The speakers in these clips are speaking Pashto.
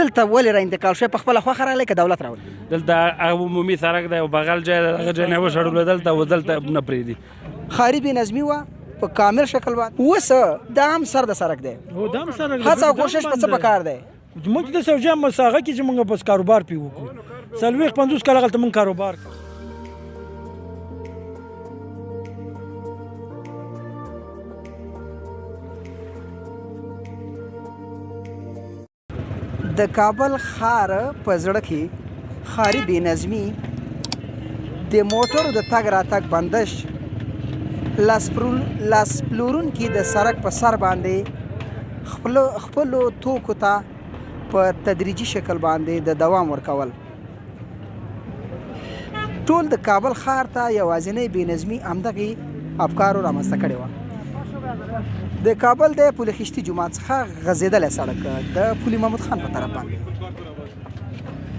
دلته ولې را انتقال شوی؟ په خپله خوښه راغلی که دولت راولي؟ دلته هغه عمومي سړک دی او بغل ځای دی، هغه ځای نه وشړلو دلته او دلته نه پرېږدي. ښاري بېنظمي وه په کامل شکل باندې. اوس دا هم سر د سړک دی، دا هم سړک دی. هڅه او کوشش په څه پکار دی؟ موږ د سوجا مساغه کې چې موږ بس کاروبار پې وکړو 40-50 کاله هلته موږ کاروبار کوو. د کابل ښار په زړه کې ښاري بېنظمي، د موټرو د تګ راتګ بندش، لاس پلورونکي د سړک په سر باندې خپلو توکو ته په تدریجي شکل باندې د دوام ورکول. ټول د کابل ښار ته یوازینۍ بېنظمي همدغې افکارو رامنځته کړې وه. د کابل د پل خشتي جومات څخه غځېدلی سړک د پل محمود خان په طرف باندې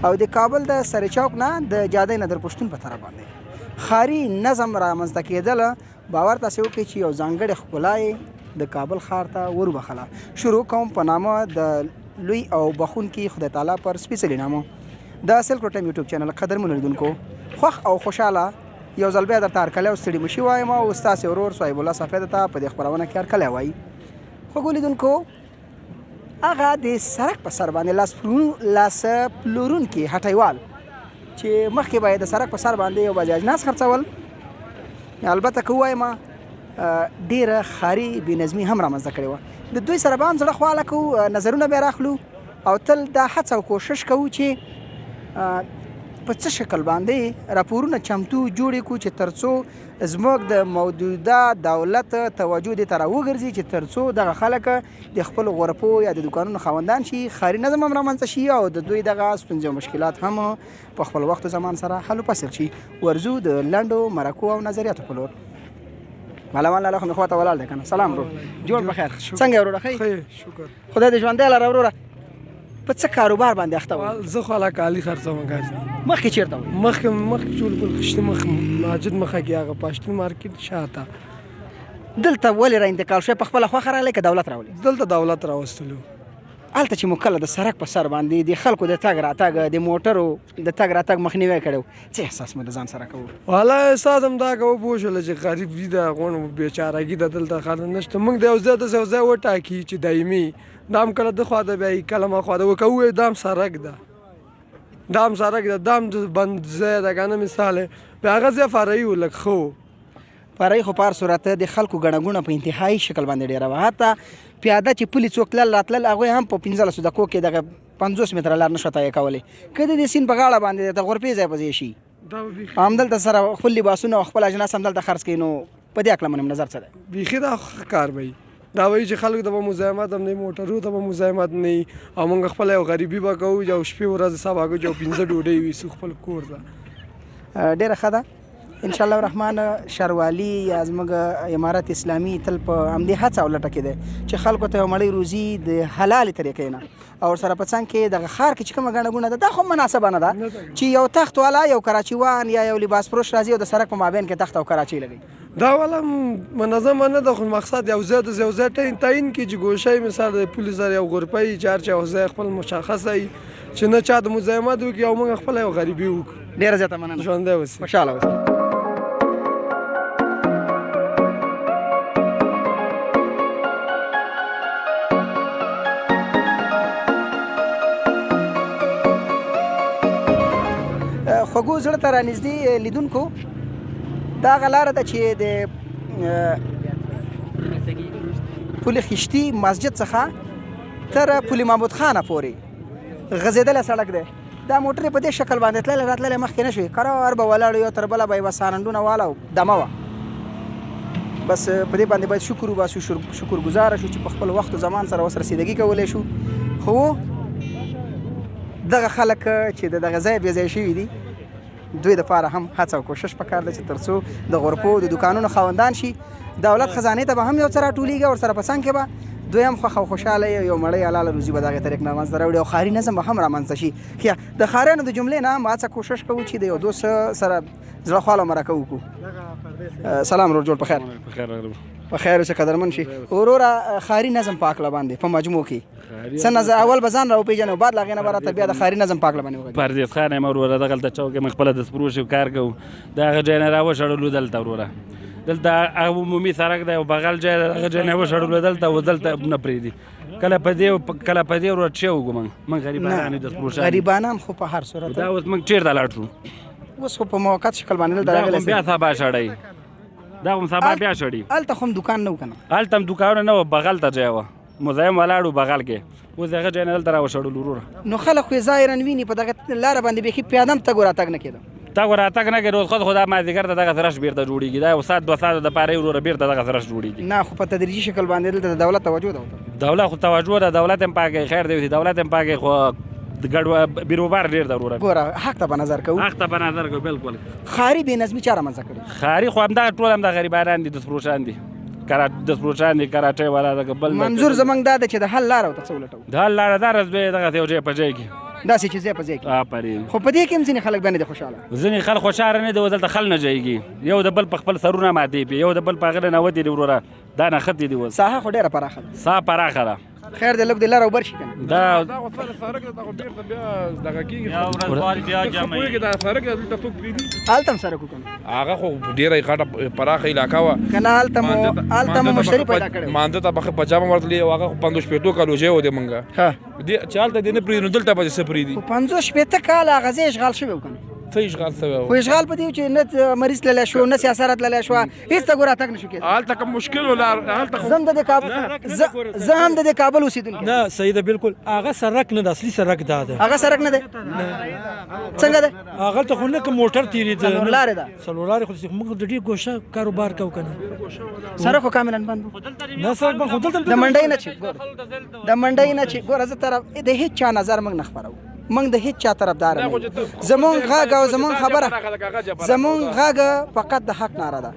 او د کابل د سرې چوک نه د جاده نادر پښتون په طرف باندې ښاري نظم رامنځته کېدله. باور تاسې وکړئ چې یو ځانګړې ښکلا یې د کابل ښار ته وروبخله. شروع کوم په نامه د لوی او بخونکي خدای تعالی پر سپېڅلي نامو د سلکو ټایم یوټیوب چینل قدرمنو لیدونکو، خوښ او خوشحاله یو ځل بیا درته هرکلی او ستړي مشي وایم او ستاسې ورور صاحب الله صافی درته په دې خپرونه کې هرکلی وایي. خوږو لیدونکو، هغه د سړک په سر باندې لاس پلورونکي هټیوال چې مخکې به یې د سړک په سر باندې یو بجاج ناس خرڅول، البته که ووایم ډېره ښاري بېنظمي هم رامنځته کړې وه. د دوی سره به هم زړه خواله کوو، نظرونه به یې راخلو او تل دا هڅه او کوشش کوو چې په څه شکل باندې راپورونه چمتو جوړې کړو چې تر څو زموږ د موجوده دولت توجه دې ته راوګرځي چې تر څو دغه خلک د خپلو غرفو یا د دوکانونو خاوندان شي، ښاري نظم هم رامنځته شي او د دوی دغه ستونزې او مشکلات هم په خپل وخت و زمان سره حل و فصل شي. ورځو د لنډو مرکو او نظریاتو په لور. ملمان لاله خو مې خواته ولاړ دی که نه. سلام ورور، جوړ بخیر، څنګه یې وروره؟ ښه شکر خدای دې ژوندی لره وروره. په څه کاروبار باندې اخته وئ؟ زه خو هله کالي خرڅوم ګاز. مخکې چېرته وئ؟ مخکې ټول پل خشتي مخ ماجد مخه کې هغه پاشتون مارکیټ شاته. دلته ولې را انتقال شوی؟ په خپله خوښه راغلی که دولت راولي؟ دلته دولت راوستلو. هلته چې مو کله د سړک په سر باندې د خلکو د تګ راتګ د موټرو د تګ راتګ مخنیوی کړی و، څه احساس مو د ځان سره کوو؟ والا احساس هم دا کوو پوه شوله چې غریب وي د غون بېچارګي ده دلته خاله نشته. موږ د یو ځای داسې یو ځای وټاکي چې دایمي دا هم کله د خوا ده بیا کله ما خوا ده ورکه ووایو دا هم سړک ده، دا هم سړک ده، دا هم بند ځای ده که نه مثال بیا هغه ځای فرعي و لږ ښه و. فرعي خو په هر صورت د خلکو ګڼه ګوڼه په انتهایي شکل باندې ډېره وه. حتی پیاده چې پلي څوک تلل راتلل هغوی هم په 15 دقیقو کې دغه 50 متره لار نشوه طی کولی. که د دې سیند په غاړه باندې د غرفې ځای په ځای شي همدلته سره خپل لباسونه او خپل اجناس همدلته خرڅ کړي، نو په دې هکله منم نظر څه دی؟ بیخي دا کار به وي، دا وایي چې خلکو ته به مزاحمت هم نه وي، موټرو ته به مزاحمت نه وي او موږ خپله یو غریبي به کوو یو شپې ورځې سبا کوو چې یو 15 ډوډۍ ویسو خپل کور ته. ډېره ښه ده. انشاءالله الرحمن ښاروالي یا زموږ امارت اسلامي تل په همدې هڅه او لټه کې دی چې خلکو ته یو مړۍ روزي د حلالې طریقې نه او ورسره په څنګ کې دغه ښار کې چې کومه ګڼه ګوڼه ده دا خو مناسبه نه ده چې یو تخت والا یو کراچیوان یا یو لباس فروش راځي او د سړک په مابین کې تخت او کراچۍ لګوي. دا والا منظمه نه ده، خو مقصد یو ځای د یو ځای تعین کړي چې ګوشه مثال د پولیس سره یو غرفه وي چې هر چا یو ځای خپل مشخصه وي چې نه چا د مزاحمت وکړي او موږ خپله یو غریبي وکړو. ډېره زیاته مننه، ژوندی اوسئ، خوشحاله اوسئ. خوږو زړه ته رانږدې لیدونکو، دا هغه لاره ده چې د پل خشتي مسجد څخه تر پل محمود خانه پورې غځېدلی سړک دی. دا موټرې په دې شکل باندې تللی راتللی مخکې نه شوې، کرار به ولاړو یو تر بله به یې به سارنډونه واله او دمه وه. بس په دې باندې باید شکر وباسو، شکر ګزاره شو چې په خپل وخت و زمان سره اوس رسیدګي کولی شو. خو دغه خلک چې د دغه ځای بې ځای شوي دي دوی دپاره هم هڅه او کوشش پکار ده چې تر څو د غرفو د دوکانونو خاوندان شي، دولت خزانې ته به هم یو څه راټولېږي او ورسره په څنګ کې به دوی هم خوښ او خوشحاله یو مړۍ حلاله روزي به دغې طریق نه منځته راوړي او ښاري نظم به هم رامنځته شي. د ښاریانو د جملې نه هم هڅه کوشش کوو چې د یو دوست سره زړه خواله مرکه وکړو. سلام ورور، جوړ په خیر. په خیر اوسه قدرمن شي وروره خاري نظم پاک لا باندې په مجموع کې څه نظر اول به ځان راوپېژنو بعد لا هغې نه به راته بیا د خاري نظم پاک لا باندې وغږېږو. پردیس خان یم وروره دغلته چوک کې موږ خپله د سپروش کار کوو د هغه ځای نه راوشړلو دلته وروره دلته هغه عمومي سړک دی او بغل ځای د هغه ځای نه وشړلو دلته و دلته نه پرېږدي کله په دې ورور چې وګو موږ غریبان یو د سپروشان غریبانان خو په هر صورت دا اوس موږ چېرته لاړ شو اوس خو په موقت شکل باندې دلته دا راغلی خو بیا سبا شړی دا هم سبا بیا شړي هلته خو هم دوکان نه و که نه هلته هم دوکانونه نه وه بغل ته ځای وه مزایم ولاړو بغل کې اوس هغه ځای نه دلته راوشړلو وروره نو خلک خو یې ظاهرا ویني په دغه لاره باندې بیخي پیاده هم تګ وراتګ نه کېده تګ وراتګ نه کوي روز خود خو دا مازدیګر ته دغه سرش بیرته جوړېږي دا یو ساعت دوه ساعته دپاره یې وروره بیرته دغه سرش جوړېږي نه خو په تدریجي شکل باندې دلته د دولت توجه ده ورته. دولت خو توجه ده دولت هم پاکوي خیر دی دولت هم پاکوي خو ګډ بیروبار ډېر ده وروره ګوره حق ته به نظر کوو حق ته به نظر کوو بلکل خاري بې نظمي چا رامنځته کړې خاري خو همدغه ټول هم د غریبانان دي د سپروشان دي د سپروشان دي کراټۍ والا دغه بل منظور زموږ دا ده چې د حل لاره ورته څه ولټوو د حل لاره دا رزبې دغه یو ځای په ځای کې داسې چې ځای په ځای کې آفرین خو په دې کې هم ځینې خلک بیا نه دي خوشحاله ځینې خلک خوشحاله نه دي اوس دلته خل نه جایږي یو د بل په خپل سرونه ماتې پي یو د بل په هغه نه نوتې دي وروره دا نښتې دي اوس ساحه خو ډېره پراخه ده سا پراخه ده خیر دی لږ د لاره اوبر شي که نه دا هلته هم سړک وکړو هغه خو ډېره غټه پراخه علاقه وه که نه هلته مو مشتري پیدا کړی و مانځه ته به پجامه ورتلې او هغه خو 50 کالو ځای و دی مونږ ښه چې هلته دې نه پرېږدي نو دلته به دې څه پرېږدي خو 50 کاله هغه ځای اشغال شوی و که نه څه اشغال شوی خو اشغال په دې و چې نه مریض تللی شو نه سیاست تللی شوه هېڅ تګ وراتګ نه شو کېدی هلته کوم مشکل و هلته زه هم د دې کابل زه هم د دې کابل اوسېدونکی نه صحیح ده بالکل هغه سرک نه د اصلي سرک دا ده هغه سړک نه دی څنګه دی هغه ته خو نه که موټر تېرېده څلور لارې ده څلورلارې خو موږ د ډېر ګوشه کاروبار کوو که نه سړک خو کاملا بند و نه سرک بند خو دلته د منډۍ نه چې ګوره د منډۍ نه چې ګوره زه طرف د هېڅ چا نظر موږ نه خپروو موږ د هېڅ چا طرفدار نه یو زمونږ غږ او زمونږ خبره زمونږ غږ فقط د حق ناره ده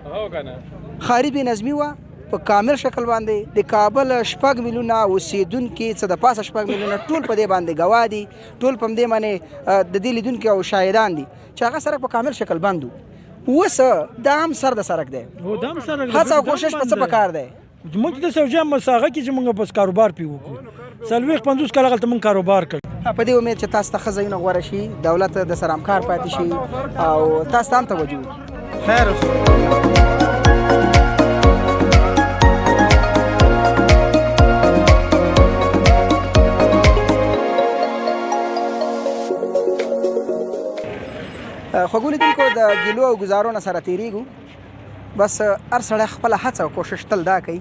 خاري بې نظمي وه په کامل شکل باندې د کابل 6 میلیونه اوسېدونکي څه د پاسه 6 میلیونه ټول په دې باندې ګواه دي ټول په همدې باندې د دې لیدونکي او شاهدان دي چې هغه سړک په کامل شکل بند و اوس دا هم سر د سړک دی هڅه او کوشش په څه پکار دی موږ د سوجا مساغه کې چې موږ بس کاروبار پی وکړو 40-50 کاله غلطه موږ کاروبار کړ په دې امید چې تاسو ته ښه ځایونه غوره شي دولت د سره همکار پاتې شي او تاسو ته هم توجه وکړي خیر اوسه خوږو لیدونکو د ګیلو او ګزارو نه سره تېرېږو بس هر سړی خپله هڅه او کوشش تل دا کوي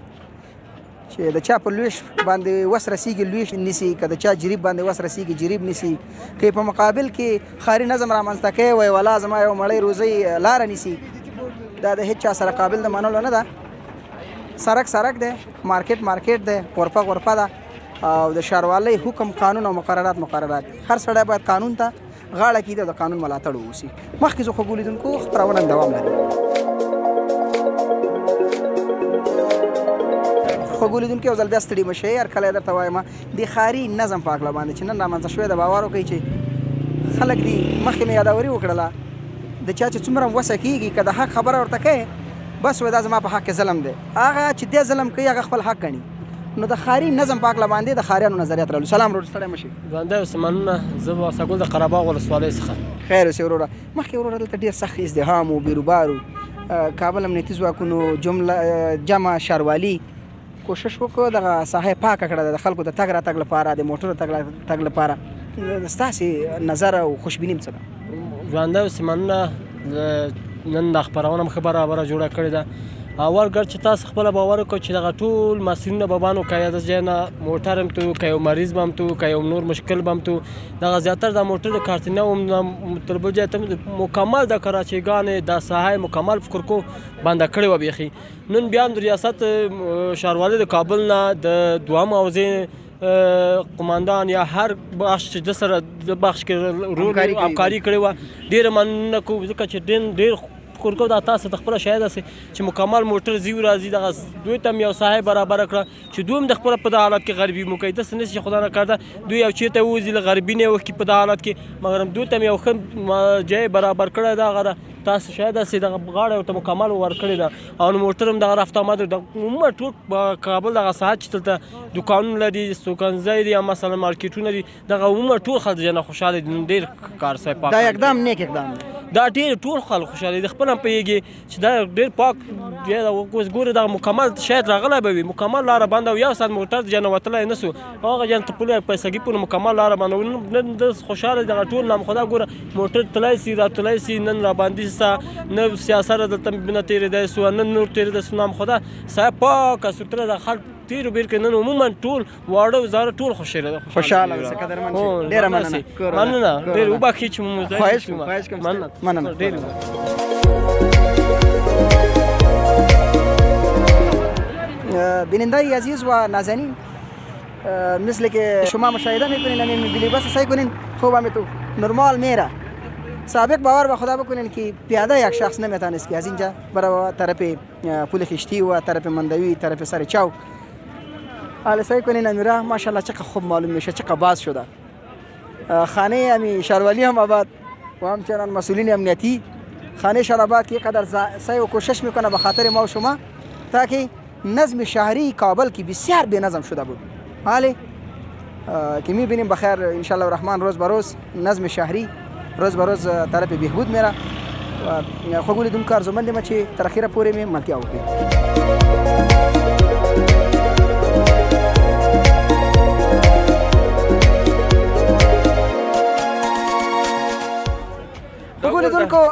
چې د چا په لویش باندې وس رسیږي لویش نیسي که د چا جریب باندې وس رسیږي جریب نیسي که په مقابل کې خاري نظم رامنځته کوي وایي ولا زما یو مړی روزۍ لاره نیسي دا د هېڅ چا سره قابل د منلو نه ده سرک دی مارکیټ دی غرفه ده او د ښاروالۍ حکم قانون او مقررات هر سړی باید قانون ته غاړه کېږدي او د قانون ملاتړ ووسي مخکې زه خوږو لیدونکو خپرونه دوام لري خوږو لیدونکي یو ځل بیا ستړي مه شئ هر کله یې درته وایم د ښاري نظم په هکله باندې چې نن رامنځته شوی د باور وکړئ چې خلک دي مخکې مې یادوري وکړله د چا چې څومره وسه کېږي که د حق خبره ورته کوې بس وایي دا زما په حق کې ظلم دی هغه چې دی ظلم کوي هغه خپل حق ګڼي نو د ښاري نظم په هکله باندې د ښاریانو نظریات رالو سلام ورور ستړی مه شئ ژوندی اوسه مننه زه واسګل د قرهباغ ولسوالۍ څخه خیر اوسې وروره مخکې وروره دلته ډېر سخت ازدحام و بیروبار و کابل امنیتي ځواکونو جمع ښاروالي کوشش وکړو دغه ساحه پاکه کړه د خلکو د تګ راتګ لپاره د موټرو تګ لپاره ستاسې نظر او خوشبیني څه ده ژوندی اوسه مننه نن د خپرونه ښه برابره جوړه کړې ده اول ګر چې تاسو خپل باور وکړئ چې دغه ټول مسؤلینو به بانو که د ځای نه موټر هم تو که یو مریض به هم تو که یو نور مشکل به هم تو دغه زیاتره د موټر د کارتینه هم تر بل ځای ته مکمل د کراچیګانې د ساحه مکمل فکر کو بنده کړې وه بیخي نن بیا هم د ریاست ښاروالۍ د کابل نه د دوهم حوزې قماندان یا هر بخش چې د سره د بخش کې همکاري کړې وه ډېره مننه کوو ځکه چې ډېر فکر کوو دا تاسو د خپله شاید هسې چې مکمل موټر ځي راځي دغه دوی ته هم یو ساحه برابره کړه چې دوی هم د خپله په دغه حالت کې غریبي مو کوي داسې نه چې خدا نکرده دوی یو چېرته ووځي له غریبي نه یې وکړي په دغه حالت کې مګر دوی ته هم یو ښه ځای برابر کړی ده هغه ده تاسو شاید داسې دغه غاړه ورته مکمل ورکړې ده او نو موټر هم دغه رفت آمد عموما ټول کابل دغه ساحت چې دلته دوکانونه لري ستوګنځای دي یا مثلا مارکیټونه دي دغه عموما ټول خلک ځنه خوشحاله دي ډېر کار صاحب پاک دا اقدام نیک اقدام دی دا ډېر ټول خلک خوشحاله دي خپل هم پوهېږي چې دا ډېر پاک دی اوس ګورې دغه مکمل شاید راغلی به وي مکمل لاره بنده او یو ساعت موټر د جنه وتلی نه سو هغه جن ته پولې پیسګي پونه مکمل لاره بنده نن د خوشحاله دغه ټول نام خدا ګوره موټر تللی سي راتللی سي نن راباندې سه نه سیاست دلته نه تېرېدی سو نه نور تېرېدی سو نام خدا صاحب پاکه سوتره د خلک تیرو بیر کې نن عموما ټول واړه وزاره ټول خوشحاله اوسه قدرمن شي ډېره مننه ډېر وبخښئ چې مو خواهش کوم مننه ډېر بیننده‌ای عزیز و نازنین مثل که شما مشاهده میکنین همین مینیباس سعی کنین خوب تو نرمال میره سابق باور به خدا بکنین که پیاده یک شخص نمیتونست که از اینجا برای طرف پل خشتی و طرف مندوی طرف سر چوک حالا سعی کنین امیره ماشاءالله چقدر خوب معلوم میشه چقدر باز شده خانه امی شهرولی هم آباد و همچنان مسئولین امنیتی خانه شهرآباد که قدر سعی و کوشش میکنه به خاطر ما و شما تاکه نظم شهری کابل کی بسیار بی نظم شده بود حالی که میبینیم بخیر انشالله الرحمن روز به روز نظم شهری روز به روز طرف بهبود میره و خوب لیدونکو ارزومند ما چې تر اخره پورې مې ملتیا وکړي خوب لیدونکو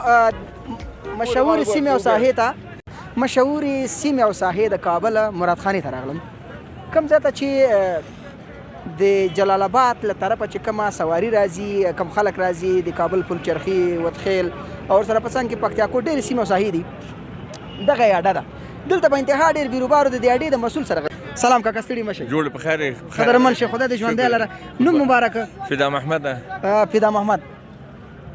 مشهور سیمه او ساحې ته مشهور سیمه او ساحې د کابل مراد خانې ته راغلم کوم ځای ته چې د جلال آباد له طرفه چې کومه سواري راځي کوم خلک راځي د کابل پل چرخي وتخیل او سره پسند کې پکتیاکو ډېرې سیمه او ساحې دي دغه یې اډه ده دلته به انتها ډېر بیروبارو د دې اډې د مسؤل سره سلام کاکا ستړي مه شئ جوړ په خیر قدرمن شي خدای دې ژوندی لره نوم مبارک فدا محمد فدا محمد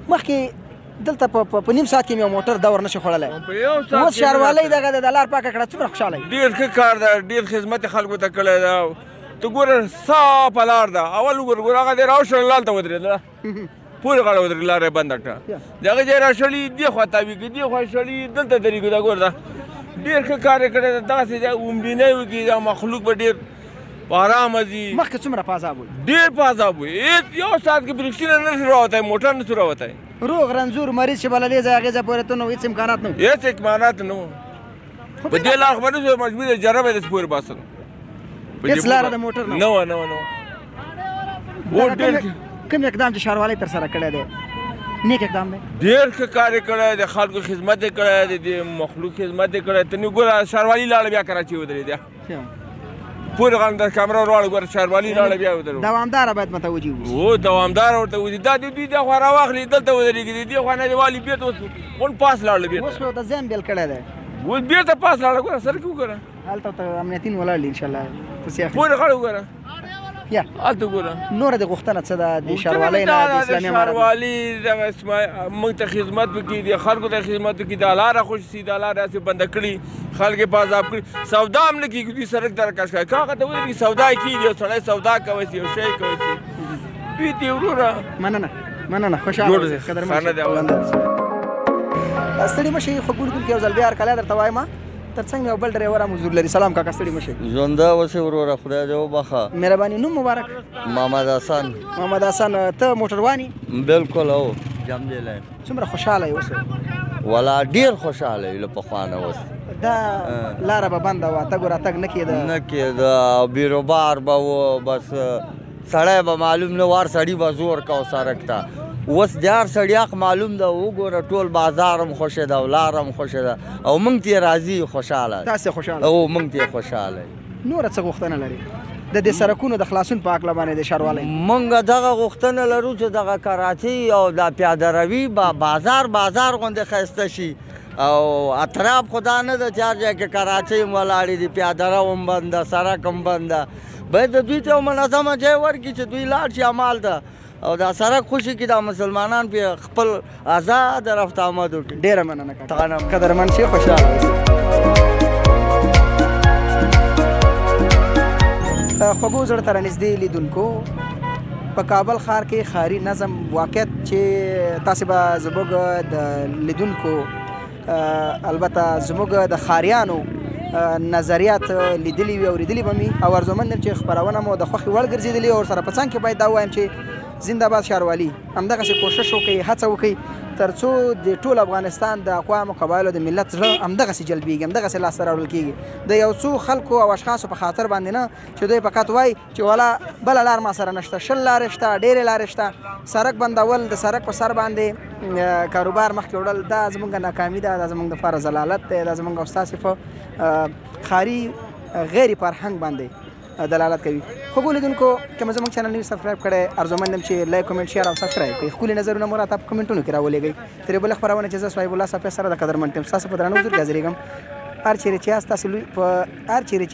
مخکې دلته په نیم ساعت کې مې موټر دور نشي خوړلی اوس ښاروالۍ دغه د لار پاکه کړه څومره خوشحاله ډېر ښه کار ده ډېر خدمت خلکو ته کړی ده ته ګوره صافه لار ده اول وګوره هغه دی راوشړل لال ته ودرېدله پورې غاړه ودرېد لاره یې بنده کړه دغه ځای راشړي دې خوا تاویږي دې خوا شړي دلته درېږي دا ګوره ده ډېر ښه کار یې کړی ده دغسې ځای عمدینۍ وکړي دا مخلوق به ډېر په ارامه ځي مخکې څومره په عذاب وي ډېر په عذاب وي یو ساعت کې برېکسي نه نشي راوتی موټر نشو راوتی روغ رنځور مریض چې بللی ځای هغې ځای پورې ته نه و هېڅ امکانات نه و هېڅ امکانات نه وو په دې لار خو به نه شو مجبور یې جرب یې داسې پورې باسل هېڅ لاره د موټر نه وه نه وه نه وه ډېر کوم اقدام چې ښاروالۍ ترسره کړی دی نیک اقدام دی ډېر ښه کار یې کړی دی خلکو خدمت یې کړی دی د مخلوق خدمت یې کړی ته نو ګوره ښاروالي لاړه بیا کراچي ودرېده پورې غاړه د کامره وراړه ګوره ښاروالي لاړه بیا ودرېده دوامداره باید متوجه اوسي هو دوامداره ورته وځي دا د دوی دغه خوا راواخلي دلته ودرېږي د دې خوا نه دې والي بېرته اوس غونډ پاس لاړله بېرته اوس خو د ځان بیل کړی دی اوس بېرته پاس لاړه ګوره سر کې وګوره هلته ته امنیتین ولاړ دي انشاءالله پسې اخلي پورې غاړه وګوره یا هلته ګوره نوره د غوښتنه څه ده د ښاروالۍ نه د اسلامي امارت ښاروالي دغه موږ ته خدمت وکړي د خلکو ته خدمت وکړي دا لاره خوشي سي دا لاره هسې بنده کړي خلک یې په عذاب کړي سودا هم نه کېږي دوی سړک ته راکش کوي که هغه ته ودرېږي سودا یې کېږي یو سړی سودا کوی سي یو شی کوی سي دوی دې وروره مننه خوشحاله اوسئ قدرمن ستړي مه شئ خو ګورو یو ځل بیا هرکلی درته وایم تر څنګ یو بل ډرایور هم حضور لري سلام کاکا ستړي مه شئ ژوندی اوسې وروره خدای دې وبخه مهرباني نوم مبارک محمد حسن محمد حسن ته موټروان یې بالکل هو جام دی لاین څومره خوشحاله یې اوس والا ډېر خوشحاله یې له پخوا نه اوس دا لاره به بنده وه تګ راتګ نه کېده نه کېده بیروبار به و بس سړی به معلوم نه وار سړي به زور کو سړک ته اوس د هر سړي حق معلوم ده وګوره ټول بازار هم خوښې ده او لار هم خوښې ده او موږ ته یې راضي خوشحاله تاسې خوشحاله او موږ ته یې خوشحاله نوره څه غوښتنه لري د دې سړکونو د خلاصون په هکله باندې د ښاروالۍ موږ دغه غوښتنه لرو چې دغه کراچۍ او دا پیاده روي بازار غوندې ښایسته شي او اطراف خدا نه ده چې هر ځای کې کراچۍ هم ولاړې دي پیاده رو هم بنده سړک هم بنده باید د دوی ته یو منظمه ځای ورکړي چې دوی لاړ شي همال ته او دا سړک خوشي کړي دا مسلمانان پرې خپل آزاد رفت آمد وکړي ډېره مننه کاکا قدرمن شي خوشحاله اوسئ خوږو زړه ته رانږدې لیدونکو په کابل ښار کې ښاري نظم واقعیت چې تاسې به زموږ د لیدونکو البته زموږ د ښاریانو نظریات لیدلي وي اورېدلي به مي او ارزومند یم چې خپرونه مو د خوښې وړ ګرځېدلې او سره په څنګ کې باید دا ووایم چې زنده‌باد ښاروالي همدغسې کوشش وکړي هڅه وکړي تر څو د ټول افغانستان د اقوامو قبایلو د ملت زړه همدغسې جلبېږي همدغسې لاسته راوړل کېږي د یو څو خلکو او اشخاصو په خاطر باندې نه چې دوی فقط وایي چې والا بله لار ما سره نشته 20 لارې شته ډېرې لارې شته سړک بندول د سړک په سر باندې کاروبار مخکې وړل دا زموږ ناکامي ده دا زموږ دپاره ضلالت دی دا زموږ او ستاسې په ښاري غیر فرهنګ باندې دلالت کوي. خو لیدونکو که زموږ چینل نوي سبسکرایب کړی ارزومند یم چې لایک کومنټ شیر او سبسکرایب کړئ. ښکلي نظرونه مو راته په کومنټونو کې راولېږئ. ترې بله خپرونه چې زه صاحب الله صافی سره د قدرمن ټیم ستاسو په درنو حضور کې حاضرېږم. هر چیرې چې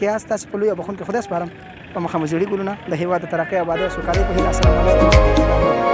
یاست تاسې په لوی او بخښونکي خدای سپارم. په مخه مو زړي ګلونه د هېواد د ترقۍ او ابادۍ او سوکالۍ په هیله. السلام علیکم.